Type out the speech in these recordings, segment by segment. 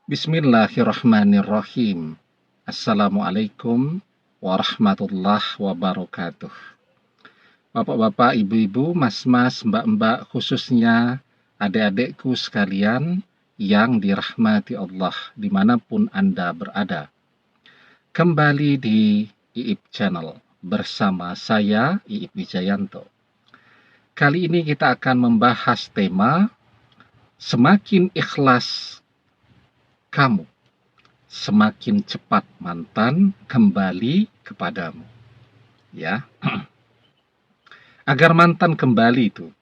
Bismillahirrahmanirrahim. Assalamualaikum warahmatullahi wabarakatuh. Bapak-bapak, ibu-ibu, mas-mas, mbak-mbak, khususnya adik-adikku sekalian yang dirahmati Allah dimanapun Anda berada. Kembali di IIP Channel bersama saya, IIP Wijayanto. Kali ini kita akan membahas tema semakin ikhlas kamu, semakin cepat mantan kembali kepadamu. Ya. Agar mantan kembali itu,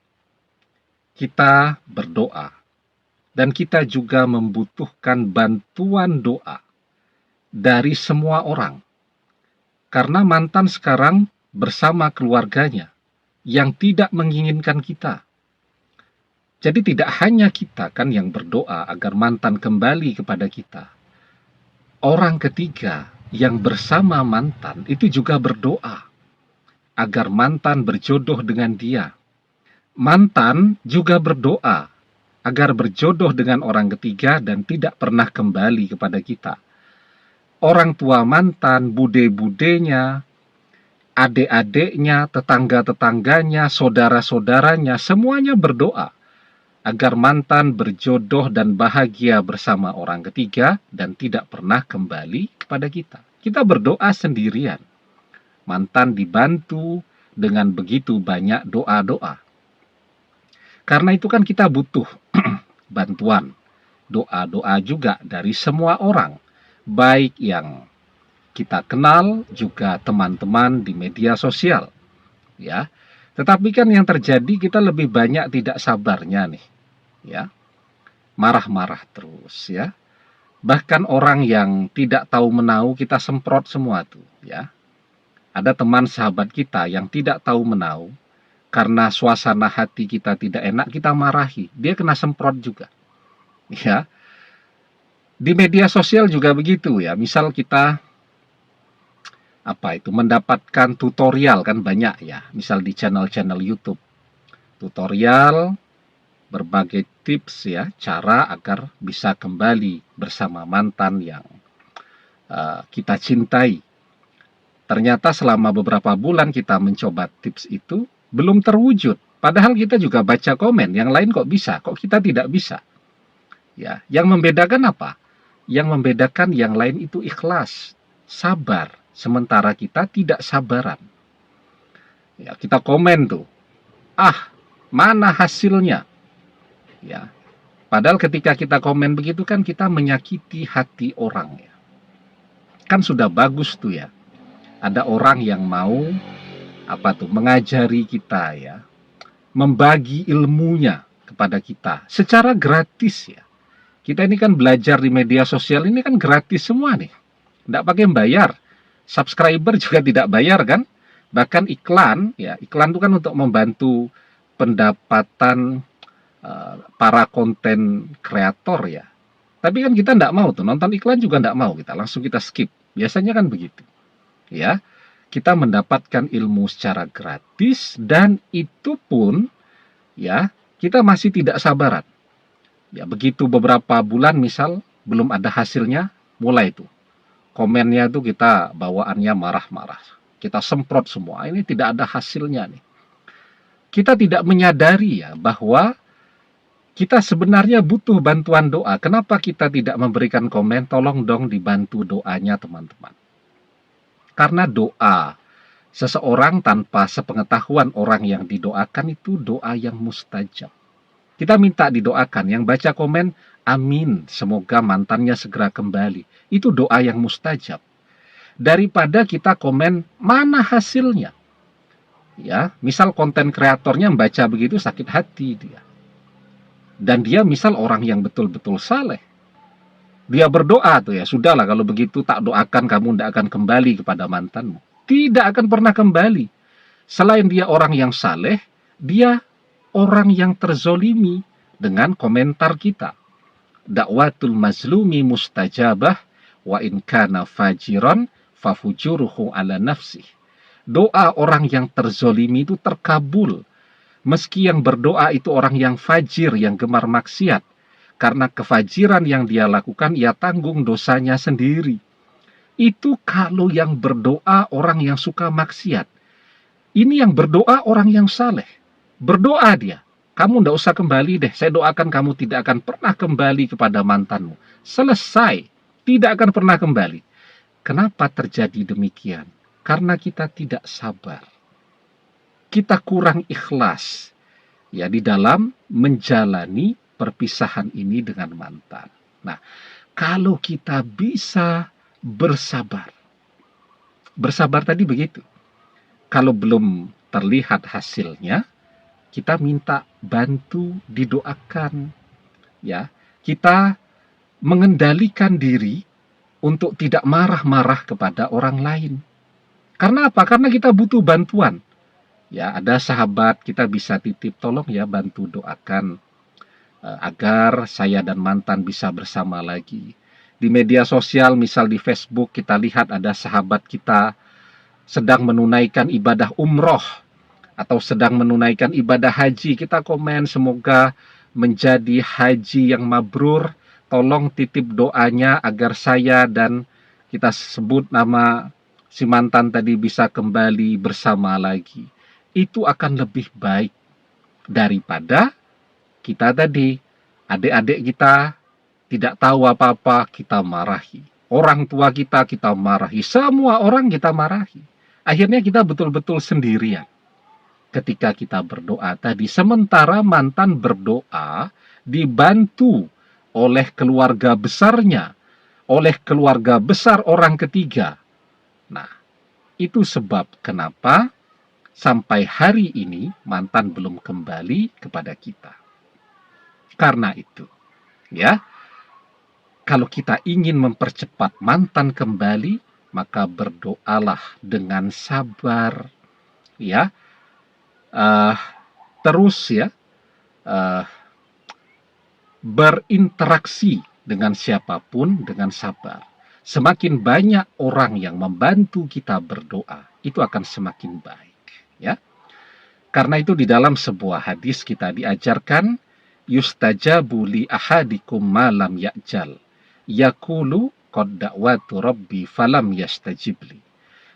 kita berdoa. Dan kita juga membutuhkan bantuan doa dari semua orang. Karena mantan sekarang bersama keluarganya yang tidak menginginkan kita. Jadi tidak hanya kita kan yang berdoa agar mantan kembali kepada kita. Orang ketiga yang bersama mantan itu juga berdoa agar mantan berjodoh dengan dia. Mantan juga berdoa agar berjodoh dengan orang ketiga dan tidak pernah kembali kepada kita. Orang tua mantan, bude-budenya, adik-adiknya, tetangga-tetangganya, saudara-saudaranya, semuanya berdoa agar mantan berjodoh dan bahagia bersama orang ketiga dan tidak pernah kembali kepada kita. Kita berdoa sendirian. Mantan dibantu dengan begitu banyak doa-doa. Karena itu kan kita butuh bantuan, doa-doa juga dari semua orang, baik yang kita kenal juga teman-teman di media sosial. Ya. Tetapi kan yang terjadi kita lebih banyak tidak sabarnya nih. Ya, marah-marah terus ya. Bahkan orang yang tidak tahu menau kita semprot semua tuh ya. Ada teman sahabat kita yang tidak tahu menau karena suasana hati kita tidak enak kita marahi, dia kena semprot juga. Ya. Di media sosial juga begitu ya. Misal kita mendapatkan tutorial kan banyak ya. Misal di channel-channel YouTube. Tutorial berbagai tips ya, cara agar bisa kembali bersama mantan yang kita cintai. Ternyata selama beberapa bulan kita mencoba tips itu, belum terwujud. Padahal kita juga baca komen, yang lain kok bisa, kok kita tidak bisa. Ya, yang membedakan apa? Yang membedakan yang lain itu ikhlas, sabar, sementara kita tidak sabaran. Ya, kita komen tuh, mana hasilnya? Ya, padahal ketika kita komen begitu kan kita menyakiti hati orang ya. Kan sudah bagus tuh ya. Ada orang yang mau mengajari kita ya, membagi ilmunya kepada kita secara gratis ya. Kita ini kan belajar di media sosial ini kan gratis semua nih. Tidak pakai bayar. Subscriber juga tidak bayar kan? Bahkan iklan ya, iklan itu kan untuk membantu pendapatan para konten kreator ya. Tapi kan kita tidak mau tuh, nonton iklan juga tidak mau kita, langsung kita skip. Biasanya kan begitu. Ya, kita mendapatkan ilmu secara gratis dan itu pun ya, kita masih tidak sabaran. Ya, begitu beberapa bulan misal belum ada hasilnya, mulai tuh. Komennya tuh kita bawaannya marah-marah. Kita semprot semua, ini tidak ada hasilnya nih. Kita tidak menyadari ya bahwa kita sebenarnya butuh bantuan doa. Kenapa kita tidak memberikan komen? Tolong dong dibantu doanya teman-teman. Karena doa seseorang tanpa sepengetahuan orang yang didoakan itu doa yang mustajab. Kita minta didoakan. Yang baca komen, amin, semoga mantannya segera kembali. Itu doa yang mustajab. Daripada kita komen, mana hasilnya? Ya, misal konten kreatornya membaca begitu sakit hati dia. Dan dia misal orang yang betul-betul saleh. Dia berdoa tuh ya, sudahlah kalau begitu tak doakan kamu tidak akan kembali kepada mantanmu. Tidak akan pernah kembali. Selain dia orang yang saleh, dia orang yang terzolimi dengan komentar kita. Dakwatul mazlumi mustajabah wa in kana fajiran fafujuruhu ala nafsih. Doa orang yang terzolimi itu terkabul. Meski yang berdoa itu orang yang fajir, yang gemar maksiat. Karena kefajiran yang dia lakukan, ia tanggung dosanya sendiri. Itu kalau yang berdoa orang yang suka maksiat. Ini yang berdoa orang yang saleh. Berdoa dia. Kamu ndak usah kembali deh. Saya doakan kamu tidak akan pernah kembali kepada mantanmu. Selesai. Tidak akan pernah kembali. Kenapa terjadi demikian? Karena kita tidak sabar. Kita kurang ikhlas ya di dalam menjalani perpisahan ini dengan mantan. Nah, kalau kita bisa bersabar. Bersabar tadi begitu. Kalau belum terlihat hasilnya, kita minta bantu didoakan. Ya, kita mengendalikan diri untuk tidak marah-marah kepada orang lain. Karena apa? Karena kita butuh bantuan. Ya, ada sahabat kita bisa titip, tolong ya bantu doakan agar saya dan mantan bisa bersama lagi. Di media sosial, misal di Facebook, kita lihat ada sahabat kita sedang menunaikan ibadah umroh atau sedang menunaikan ibadah haji. Kita komen semoga menjadi haji yang mabrur. Tolong titip doanya agar saya dan kita sebut nama si mantan tadi bisa kembali bersama lagi. Itu akan lebih baik daripada kita tadi, adik-adik kita tidak tahu apa-apa, kita marahi. Orang tua kita marahi. Semua orang kita marahi. Akhirnya kita betul-betul sendirian ketika kita berdoa tadi. Sementara mantan berdoa dibantu oleh keluarga besarnya, oleh keluarga besar orang ketiga. Nah, itu sebab kenapa sampai hari ini mantan belum kembali kepada kita. Karena itu, ya, kalau kita ingin mempercepat mantan kembali, maka berdoalah dengan sabar, ya, terus ya, berinteraksi dengan siapapun dengan sabar. Semakin banyak orang yang membantu kita berdoa, itu akan semakin baik, ya. Karena itu di dalam sebuah hadis kita diajarkan, yustajabu li ahadikum malam ya'jal, yakulu qad da'watu rabbi falam yastajibli.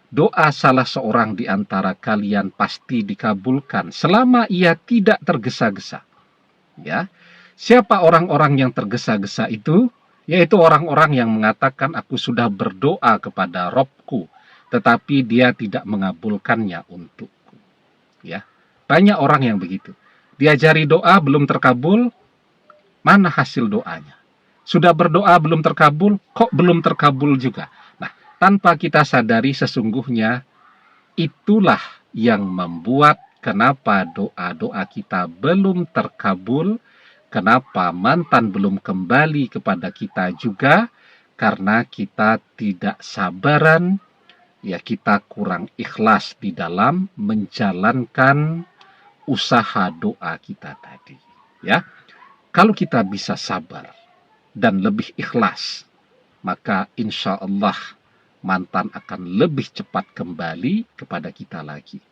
Doa salah seorang di antara kalian pasti dikabulkan selama ia tidak tergesa-gesa. Ya, siapa orang-orang yang tergesa-gesa itu? Yaitu orang-orang yang mengatakan aku sudah berdoa kepada Robku, tetapi dia tidak mengabulkannya untukku. Ya, banyak orang yang begitu. Diajari doa belum terkabul, mana hasil doanya? Sudah berdoa belum terkabul, kok belum terkabul juga? Nah, tanpa kita sadari sesungguhnya itulah yang membuat kenapa doa-doa kita belum terkabul, kenapa mantan belum kembali kepada kita juga, karena kita tidak sabaran, ya kita kurang ikhlas di dalam menjalankan usaha doa kita tadi. Ya, kalau kita bisa sabar dan lebih ikhlas, maka insya Allah mantan akan lebih cepat kembali kepada kita lagi.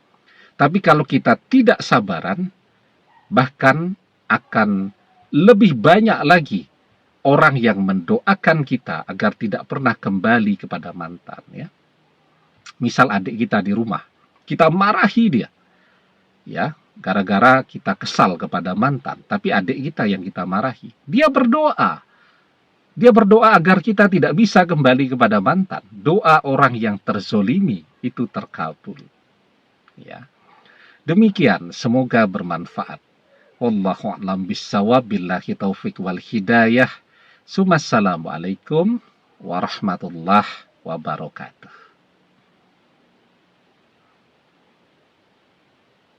Tapi kalau kita tidak sabaran, bahkan akan lebih banyak lagi orang yang mendoakan kita agar tidak pernah kembali kepada mantan. Ya, misal adik kita di rumah, kita marahi dia, ya, gara-gara kita kesal kepada mantan, tapi adik kita yang kita marahi. Dia berdoa agar kita tidak bisa kembali kepada mantan. Doa orang yang terzolimi itu terkabul. Ya, demikian, semoga bermanfaat. Wallahu a'lam bishawab, billahi taufik wal hidayah. Assalamualaikum warahmatullahi wabarakatuh.